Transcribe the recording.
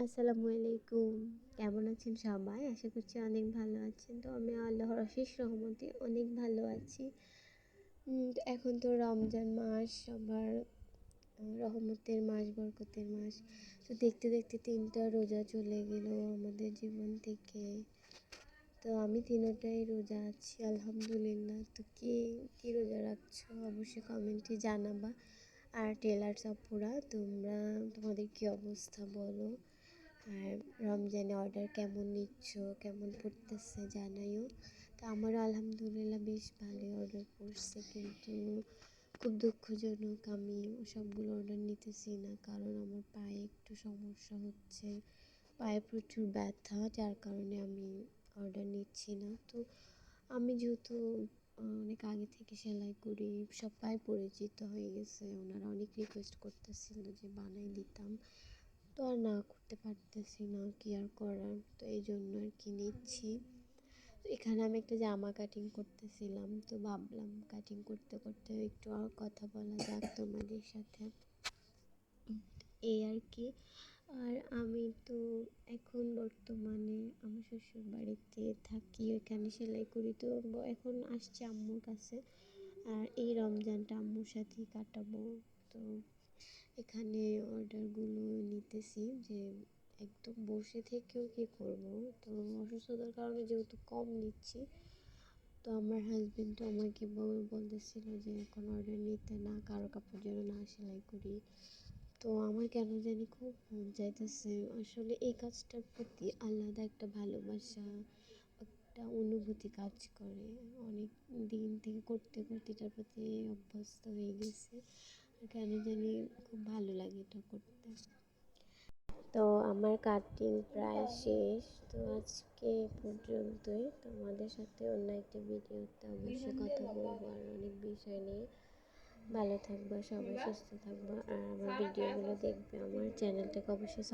আসসালামু আলাইকুম। কেমন আছেন সবাই? আশা করছি অনেক ভালো আছেন। তো আমি আল্লাহর অশেষ রহমতে অনেক ভালো আছি। তো এখন তো রমজান মাস, সবার রহমতের মাস, বরকতের মাস। তো দেখতে দেখতে 3টা রোজা চলে গেল আমাদের জীবন থেকে। তো আমি 3টাই রোজা আছি আলহামদুলিল্লাহ। তো কি রোজা রাখছো অবশ্যই কমেন্টে জানাবা। আর টেলার্স আপুরা, তোমাদের কি অবস্থা বলো। আর রমজানে অর্ডার কেমন নিচ্ছ, কেমন পড়তেছে জানাইও। তো আমারও আলহামদুলিল্লাহ বেশ ভালোই অর্ডার পড়ছে, কিন্তু খুব দুঃখজনক আমি সবগুলো অর্ডার নিতেছি না, কারণ আমার পায়ে একটু সমস্যা হচ্ছে। পায়ে প্রচুর ব্যথা, যার কারণে আমি অর্ডার নিচ্ছি না। তো আমি যেহেতু অনেক আগে থেকে সেলাই করি, সবাই পরিচিত হয়ে গেছে, ওনারা অনেক রিকোয়েস্ট করতেছিল যে বানাই দিতাম। তো আর না করতে পারতেছি না, কি আর করার। তো এই জন্য আর কি নিচ্ছি। তো এখানে আমি একটা জামা কাটিং করতেছিলাম, তো ভাবলাম কাটিং করতে করতে একটু আর কথা বলা যাক তোমাদের সাথে, এই আর কি। আর আমি তো এখন বর্তমানে আমার শ্বশুর বাড়িতে থাকি, ওইখানে সেলাই করি। তো এখন আসছি আম্মুর কাছে, আর এই রমজানটা আম্মুর সাথেই কাটাবো। তো এখানে অর্ডারগুলো নিতেছি, যে একদম বসে থেকেও কী করবো। তো অসুস্থতার কারণে যেহেতু কম নিচ্ছি, তো আমার হাজবেন্ডও আমাকে বলতেছিল যে এখন অর্ডার নিতে না, কারো কাপড় যেন না সেলাই করি। তো আমার কেন জানি খুব মন চাইতেছে। আসলে এই কাজটার প্রতি আলাদা একটা ভালোবাসা, একটা অনুভূতি কাজ করে। অনেক দিন থেকে করতে করতে এটার প্রতি অভ্যস্ত হয়ে গেছে। কেন জানি খুব ভালো লাগে এটা করতে। তো আমার কাটিং প্রায় শেষ। তো আজকে পর্যন্তই। তোমাদের সাথে অন্য একটা ভিডিওতে অবশ্যই কথা বলবো আর অনেক বিষয় নিয়ে। ভালো থাকবা সবাই, সুস্থ থাকবা, আর আমার ভিডিওগুলো দেখবে, আমার চ্যানেলটাকে অবশ্যই